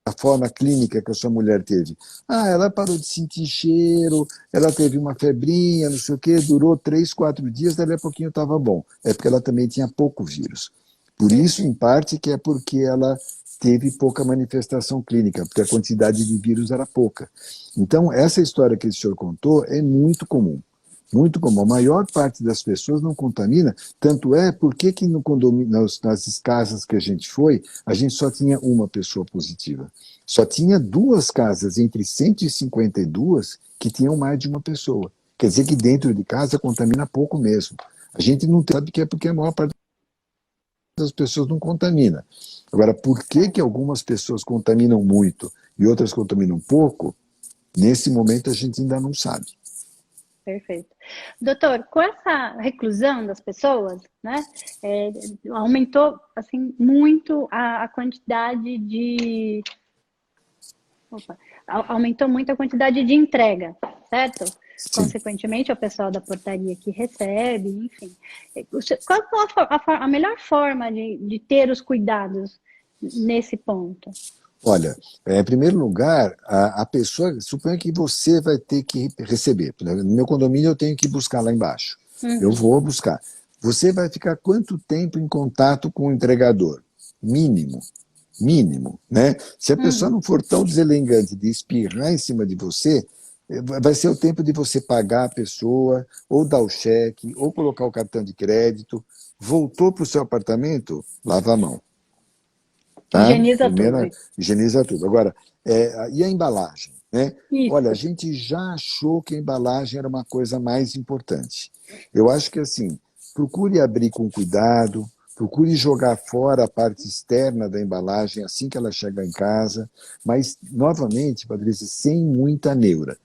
a forma clínica que a sua mulher teve? Ah, ela parou de sentir cheiro, ela teve uma febrinha, não sei o quê, durou 3, 4 dias, dali a pouquinho estava bom. É porque ela também tinha pouco vírus. Por isso, em parte, que é porque ela teve pouca manifestação clínica, porque a quantidade de vírus era pouca. Então, essa história que o senhor contou é muito comum. Muito comum. A maior parte das pessoas não contamina, tanto é porque que no condomínio, nas casas que a gente gente só tinha uma pessoa positiva. Só tinha 2 casas entre 152 que tinham mais de uma pessoa. Quer dizer que dentro de casa contamina pouco mesmo. A gente não sabe que é porque a maior parte das pessoas não contamina. Agora, por que algumas pessoas contaminam muito e outras contaminam pouco? Nesse momento a gente ainda não sabe. Perfeito. Doutor, com essa reclusão das pessoas, né, aumentou assim muito a quantidade de... Opa, aumentou muito a quantidade de entrega, certo? Sim. Consequentemente, o pessoal da portaria que recebe, enfim. Qual a melhor forma de ter os cuidados nesse ponto? Olha, em primeiro lugar, a pessoa, suponha que você vai ter que receber. No meu condomínio eu tenho que buscar lá embaixo. Eu vou buscar. Você vai ficar quanto tempo em contato com o entregador? Mínimo. Mínimo, né? Se a pessoa não for tão deselegante de espirrar em cima de você, vai ser o tempo de você pagar a pessoa, ou dar o cheque, ou colocar o cartão de crédito. Voltou para o seu apartamento, lava a mão. Tá? Higieniza Primeira, tudo. higieniza tudo. Agora, e a embalagem? Né? Olha, a Isso. gente já achou que a embalagem era uma coisa mais importante. Eu acho que, assim, procure abrir com cuidado, procure jogar fora a parte externa da embalagem assim que ela chega em casa, mas, novamente, Patrícia, sem muita neura.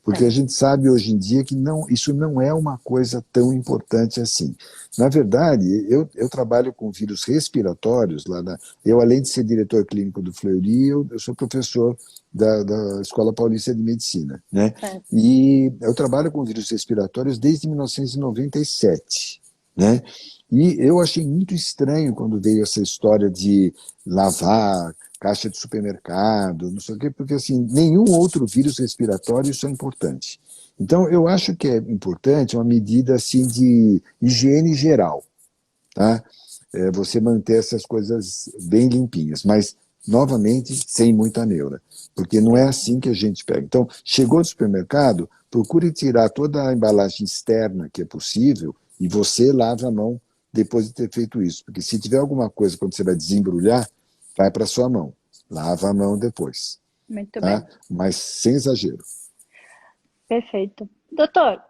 Porque a gente sabe hoje em dia que isso não é uma coisa tão importante assim. Na verdade, eu trabalho com vírus respiratórios, eu além de ser diretor clínico do Fleury, eu sou professor da Escola Paulista de Medicina. Né? E eu trabalho com vírus respiratórios desde 1997. Né? E eu achei muito estranho quando veio essa história de lavar caixa de supermercado, não sei o quê, porque assim, nenhum outro vírus respiratório isso é importante. Então, eu acho que é importante uma medida assim de higiene geral, tá? Você manter essas coisas bem limpinhas, mas, novamente, sem muita neura, porque não é assim que a gente pega. Então, chegou no supermercado, procure tirar toda a embalagem externa que é possível e você lava a mão depois de ter feito isso, porque se tiver alguma coisa quando você vai desembrulhar, vai para sua mão. Lava a mão depois, Muito bem. tá? Mas sem exagero. Perfeito. Doutor,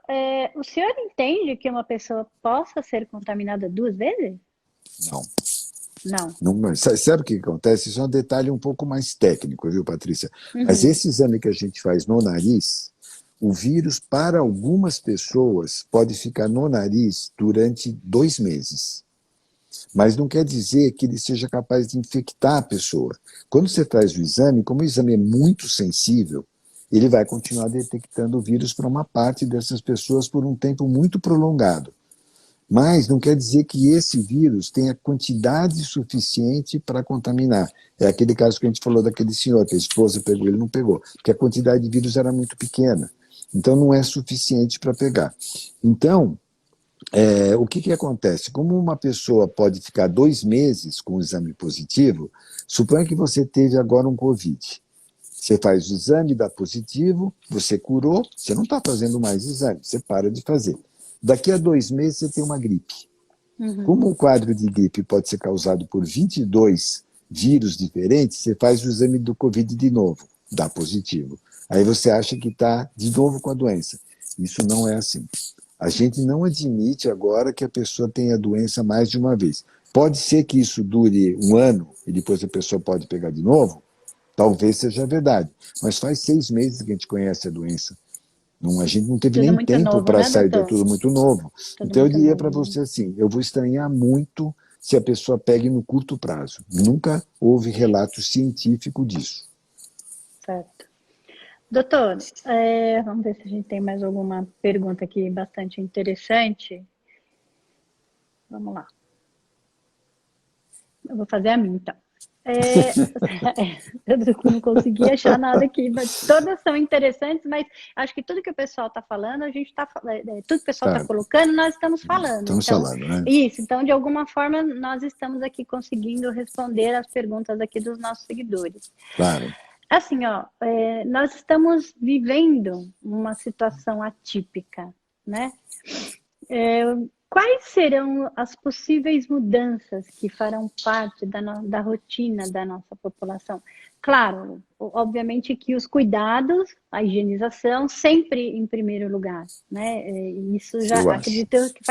o senhor entende que uma pessoa possa ser contaminada 2 vezes? Não. Não. Não, sabe o que acontece? Isso é um detalhe um pouco mais técnico, viu, Patrícia? Mas Uhum. esse exame que a gente faz no nariz, o vírus, para algumas pessoas, pode ficar no nariz durante 2 meses. Mas não quer dizer que ele seja capaz de infectar a pessoa. Quando você faz o exame, como o exame é muito sensível, ele vai continuar detectando o vírus para uma parte dessas pessoas por um tempo muito prolongado. Mas não quer dizer que esse vírus tenha quantidade suficiente para contaminar. É aquele caso que a gente falou daquele senhor, que a esposa pegou, ele não pegou, porque a quantidade de vírus era muito pequena. Então não é suficiente para pegar. Então, o que acontece? Como uma pessoa pode ficar 2 meses com o exame positivo, suponha que você teve agora um Covid. Você faz o exame, dá positivo, você curou, você não está fazendo mais exame, você para de fazer. Daqui a 2 meses você tem uma gripe. Uhum. Como o quadro de gripe pode ser causado por 22 vírus diferentes, você faz o exame do Covid de novo, dá positivo. Aí você acha que está de novo com a doença. Isso não é assim. A gente não admite agora que a pessoa tenha a doença mais de uma vez. Pode ser que isso dure um ano e depois a pessoa pode pegar de novo? Talvez seja verdade. Mas faz 6 meses que a gente conhece a doença. Não, a gente não teve Tudo nem muito tempo novo, para né, sair, é doutor? tudo muito novo. Tudo Então eu muito diria para novo. você assim, eu vou estranhar muito se a pessoa pegue no curto prazo. Nunca houve relato científico disso. Certo. Doutor, vamos ver se a gente tem mais alguma pergunta aqui bastante interessante. Vamos lá. Eu vou fazer a minha, então. Eu não consegui achar nada aqui, mas todas são interessantes, mas acho que tudo que o pessoal está falando, a gente está tudo que o pessoal está Tá, colocando, nós estamos falando. estamos Então, falando, né? isso, então, de alguma forma, nós estamos aqui conseguindo responder as perguntas aqui dos nossos seguidores. Claro. Assim, ó, nós estamos vivendo uma situação atípica, né? Quais serão as possíveis mudanças que farão parte da rotina da nossa população? Claro, obviamente que os cuidados, a higienização, sempre em primeiro lugar, né? Isso já Eu acho. acredito que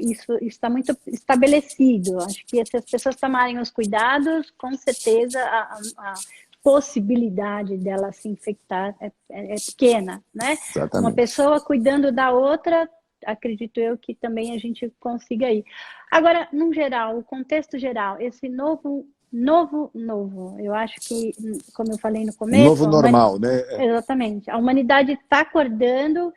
isso está muito estabelecido. Acho que se as pessoas tomarem os cuidados, com certeza a possibilidade dela se infectar é pequena, né? Uma Exatamente. pessoa cuidando da outra, acredito eu que também a gente consiga ir. Agora, no geral, o contexto geral, esse novo, eu acho que, como eu falei no Um começo, novo normal, né? exatamente, a humanidade está acordando,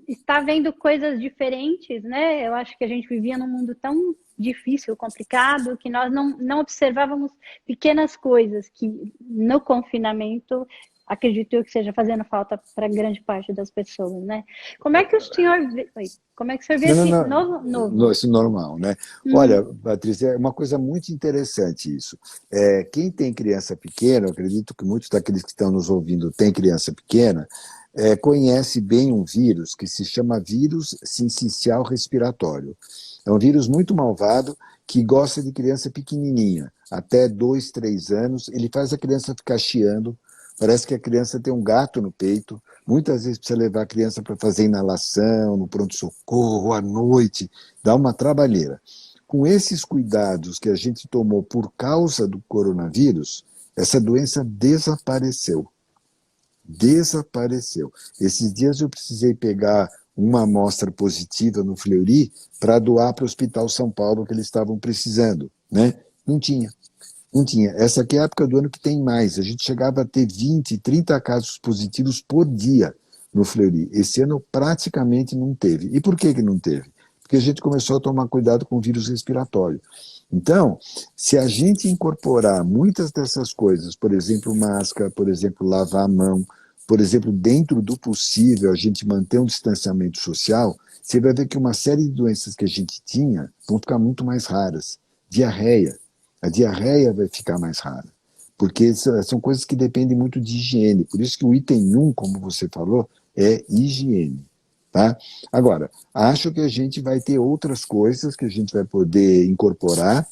está vendo coisas diferentes, né? Eu acho que a gente vivia num mundo tão difícil, complicado, que nós não observávamos pequenas coisas que no confinamento acredito eu que seja fazendo falta para grande parte das pessoas, né? Como é que o senhor vê, como é que o senhor vê Não, não, esse não. novo? Isso é normal, né? Uhum. Olha, Patrícia, é uma coisa muito interessante isso. Quem tem criança pequena, eu acredito que muitos daqueles que estão nos ouvindo têm criança pequena, conhece bem um vírus que se chama vírus sincicial respiratório. É um vírus muito malvado que gosta de criança pequenininha, até 2, 3 anos. Ele faz a criança ficar chiando, parece que a criança tem um gato no peito. Muitas vezes precisa levar a criança para fazer inalação, no pronto-socorro, à noite, dá uma trabalheira. Com esses cuidados que a gente tomou por causa do coronavírus, essa doença desapareceu. Desapareceu. Esses dias eu precisei pegar uma amostra positiva no Fleury para doar para o Hospital São Paulo, que eles estavam precisando, né? Não tinha. Não tinha. Essa aqui é a época do ano que tem mais. A gente chegava a ter 20, 30 casos positivos por dia no Fleury. Esse ano praticamente não teve. E por que não teve? porque a gente começou a tomar cuidado com o vírus respiratório. Então, se a gente incorporar muitas dessas coisas, por exemplo, máscara, por exemplo, lavar a mão, por exemplo, dentro do possível, a gente manter um distanciamento social, você vai ver que uma série de doenças que a gente tinha vão ficar muito mais raras. Diarreia. A diarreia vai ficar mais rara, porque são coisas que dependem muito de higiene. Por isso que o item 1, como você falou, é higiene. Tá? Agora, acho que a gente vai ter outras coisas que a gente vai poder incorporar.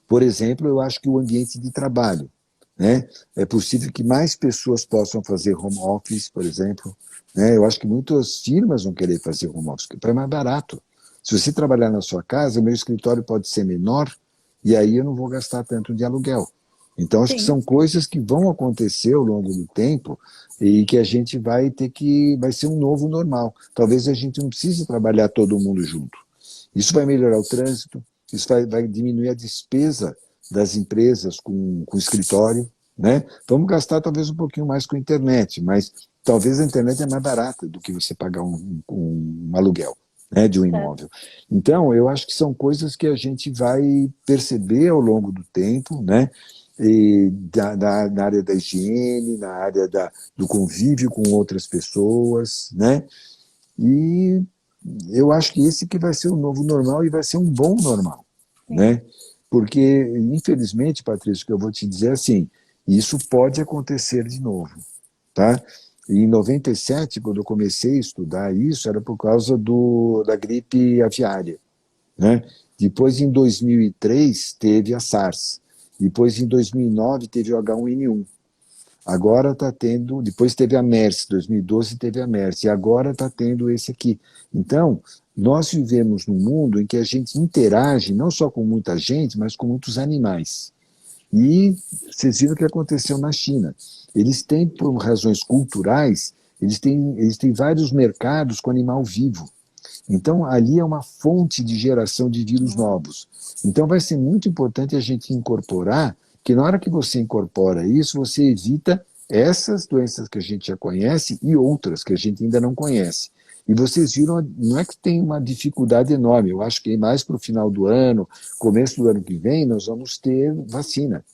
Por exemplo, eu acho que o ambiente de trabalho, né? É possível que mais pessoas possam fazer home office, por exemplo, né? Eu acho que muitas firmas vão querer fazer home office, porque é mais barato. Se você trabalhar na sua casa, o meu escritório pode ser menor, e aí eu não vou gastar tanto de aluguel. Então, acho que Sim. são coisas que vão acontecer ao longo do tempo e que a gente vai ter que... vai ser um novo normal. Talvez a gente não precise trabalhar todo mundo junto. Isso vai melhorar o trânsito, isso vai diminuir a despesa das empresas com escritório, né? Vamos gastar talvez um pouquinho mais com a internet, mas talvez a internet é mais barata do que você pagar um aluguel, né, de um imóvel. Então, eu acho que são coisas que a gente vai perceber ao longo do tempo, né? E na área da higiene, na área do convívio com outras pessoas, né? E eu acho que esse que vai ser o novo normal e vai ser um bom normal, né? Porque, infelizmente, Patrícia, o que eu vou te dizer é assim, isso pode acontecer de novo, tá? E em 97, quando eu comecei a estudar isso, era por causa da gripe aviária, né? Depois, em 2003, teve a SARS. Depois, em 2009, teve o H1N1. Agora está tendo, depois teve a MERS, 2012 teve a MERS, e agora está tendo esse aqui. Então, nós vivemos num mundo em que a gente interage não só com muita gente, mas com muitos animais. E vocês viram o que aconteceu na China. Eles têm, por razões culturais, eles têm vários mercados com animal vivo. Então, ali é uma fonte de geração de vírus novos. Então, vai ser muito importante a gente incorporar, que na hora que você incorpora isso, você evita essas doenças que a gente já conhece e outras que a gente ainda não conhece. E vocês viram, não é que tem uma dificuldade enorme, eu acho que mais para o final do ano, começo do ano que vem, nós vamos ter vacina.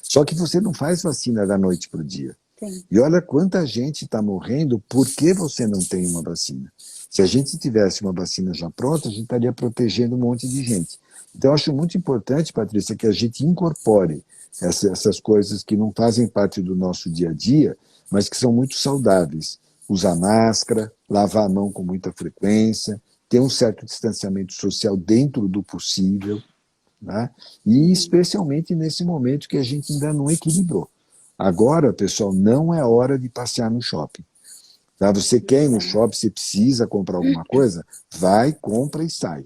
Só que você não faz vacina da noite para o dia. Sim. E olha quanta gente está morrendo porque você não tem uma vacina. Se a gente tivesse uma vacina já pronta, a gente estaria protegendo um monte de gente. Então, eu acho muito importante, Patrícia, que a gente incorpore essas coisas que não fazem parte do nosso dia a dia, mas que são muito saudáveis. Usar máscara, lavar a mão com muita frequência, ter um certo distanciamento social dentro do possível, né? E especialmente nesse momento que a gente ainda não equilibrou. Agora, pessoal, não é hora de passear no shopping. Tá? Você quer ir no shopping, você precisa comprar alguma coisa, vai, compra e sai.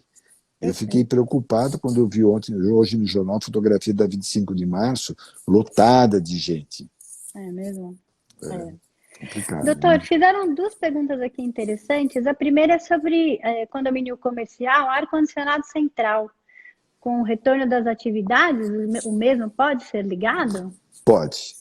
Eu fiquei preocupado quando eu vi hoje no jornal, a fotografia da 25 de março, lotada de gente. É mesmo? É. Complicado, Doutor, né? fizeram duas perguntas aqui interessantes. A primeira é sobre condomínio comercial, ar-condicionado central. Com o retorno das atividades, o mesmo pode ser ligado? Pode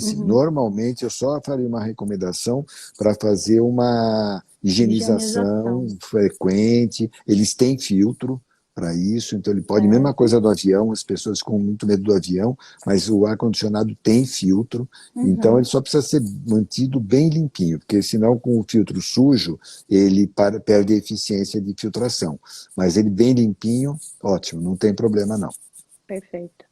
sim. Normalmente eu só faria uma recomendação para fazer uma higienização Higienização. frequente. Eles têm filtro para isso, então ele pode, mesma Certo. coisa do avião, as pessoas ficam com muito medo do avião, mas o ar-condicionado tem filtro, então ele só precisa ser mantido bem limpinho, porque senão com o filtro sujo, ele perde a eficiência de filtração. Mas ele bem limpinho, ótimo, não tem problema não. Perfeito.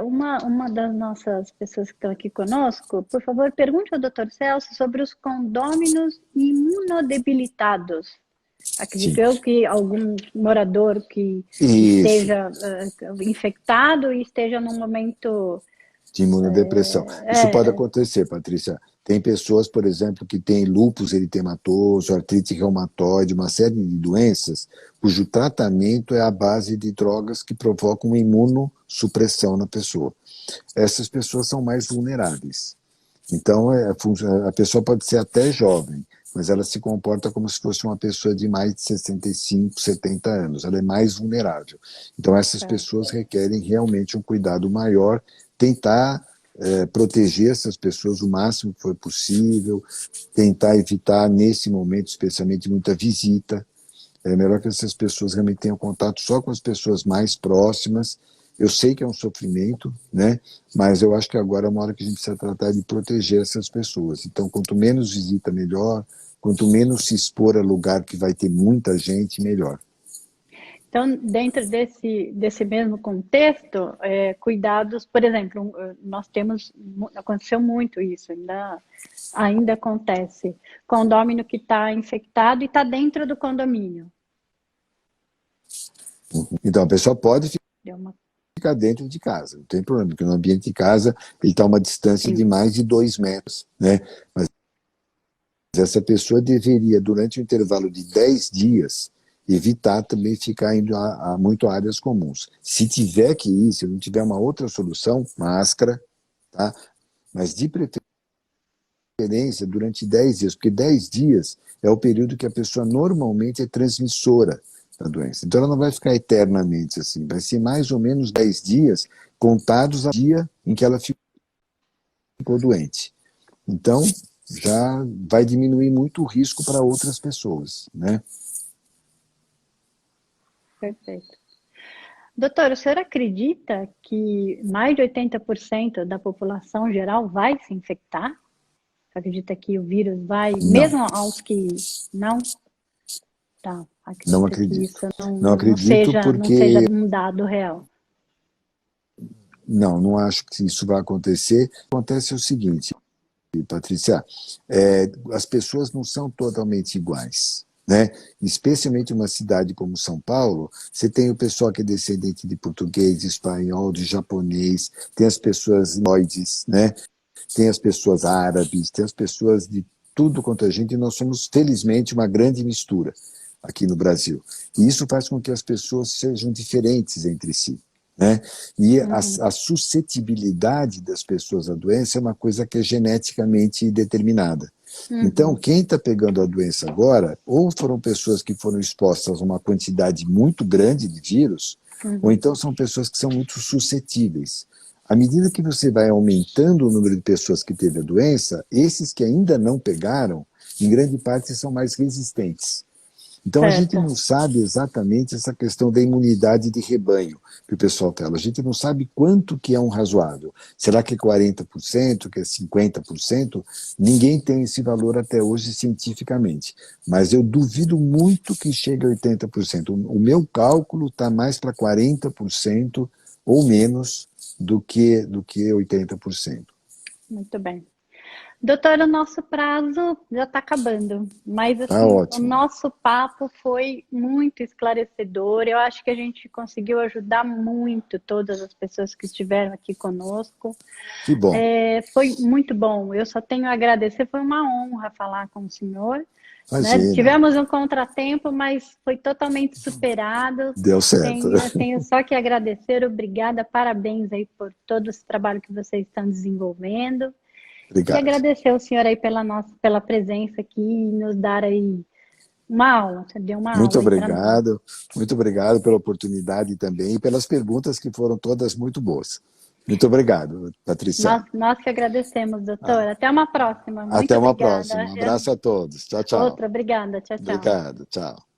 Uma das nossas pessoas que estão aqui conosco, por favor, pergunte ao Dr. Celso sobre os condôminos imunodebilitados. Sim. Acredito eu que algum morador que Isso. esteja infectado e esteja num momento... De imunodepressão. Isso pode acontecer, Patrícia. Tem pessoas, por exemplo, que têm lúpus eritematoso, artrite reumatoide, uma série de doenças, cujo tratamento é à base de drogas que provocam imunossupressão na pessoa. Essas pessoas são mais vulneráveis. Então, a pessoa pode ser até jovem, mas ela se comporta como se fosse uma pessoa de mais de 65, 70 anos. Ela é mais vulnerável. Então, essas pessoas requerem realmente um cuidado maior, tentar proteger essas pessoas o máximo que for possível, tentar evitar, nesse momento, especialmente, muita visita. é melhor que essas pessoas realmente tenham contato só com as pessoas mais próximas. Eu sei que é um sofrimento, né? Mas eu acho que agora é uma hora que a gente precisa tratar de proteger essas pessoas. Então, quanto menos visita, melhor. Quanto menos se expor a lugar que vai ter muita gente, melhor. Então, dentro desse mesmo contexto, cuidados, por exemplo, nós temos, aconteceu muito isso, ainda acontece, condômino que está infectado e está dentro do condomínio. Então, a pessoa pode Deu uma... ficar dentro de casa, não tem problema, porque no ambiente de casa ele está a uma distância de Sim. mais de 2 metros, né? Mas essa pessoa deveria, durante o intervalo de 10 dias, evitar também ficar indo a muito áreas comuns. Se tiver que ir, se não tiver uma outra solução, máscara, tá? Mas de preferência durante 10 dias, porque 10 dias é o período que a pessoa normalmente é transmissora da doença. Então ela não vai ficar eternamente assim, vai ser mais ou menos 10 dias contados ao dia em que ela ficou doente. Então já vai diminuir muito o risco para outras pessoas, né? Perfeito. Doutor, o senhor acredita que mais de 80% da população geral vai se infectar? Acredita que o vírus vai, Não, mesmo aos que não? Tá, não acredita que acredito. isso Não acredito não seja porque um dado real. não acho que isso vai acontecer. Acontece o seguinte, Patrícia, as pessoas não são totalmente iguais, né? Especialmente uma cidade como São Paulo, você tem o pessoal que é descendente de português, de espanhol, de japonês, tem as pessoas noides, né? Tem as pessoas árabes, tem as pessoas de tudo quanto a gente, e nós somos, felizmente, uma grande mistura aqui no Brasil. E isso faz com que as pessoas sejam diferentes entre si, né? E a suscetibilidade das pessoas à doença é uma coisa que é geneticamente determinada. Então, quem está pegando a doença agora, ou foram pessoas que foram expostas a uma quantidade muito grande de vírus, ou então são pessoas que são muito suscetíveis. À medida que você vai aumentando o número de pessoas que teve a doença, esses que ainda não pegaram, em grande parte são mais resistentes. Então a gente Certo. não sabe exatamente essa questão da imunidade de rebanho que o pessoal fala. A gente não sabe quanto que é um razoável. Será que é 40%, que é 50%? Ninguém tem esse valor até hoje cientificamente. Mas eu duvido muito que chegue a 80%. O meu cálculo está mais para 40% ou menos do que 80%. Muito bem. Doutor, o nosso prazo já está acabando, mas Tá assim, o ótimo. nosso papo foi muito esclarecedor. Eu acho que a gente conseguiu ajudar muito todas as pessoas que estiveram aqui conosco. Que bom. Foi muito bom. Eu só tenho a agradecer, foi uma honra falar com o senhor. Né? Imagina. Tivemos um contratempo, mas foi totalmente superado. Deu certo. Tenho só que agradecer, obrigada, parabéns aí por todo esse trabalho que vocês estão desenvolvendo. E Obrigado. agradecer ao senhor aí pela presença aqui e nos dar aí uma aula. Você deu uma aula aí para nós. Muito obrigado pela oportunidade também e pelas perguntas que foram todas muito boas. Muito obrigado, Patrícia. Nós que agradecemos, doutor. Até uma próxima. Muito Até uma obrigada. próxima. Um abraço a todos. Tchau, tchau. Outra, obrigada. Tchau, tchau. Obrigado, tchau.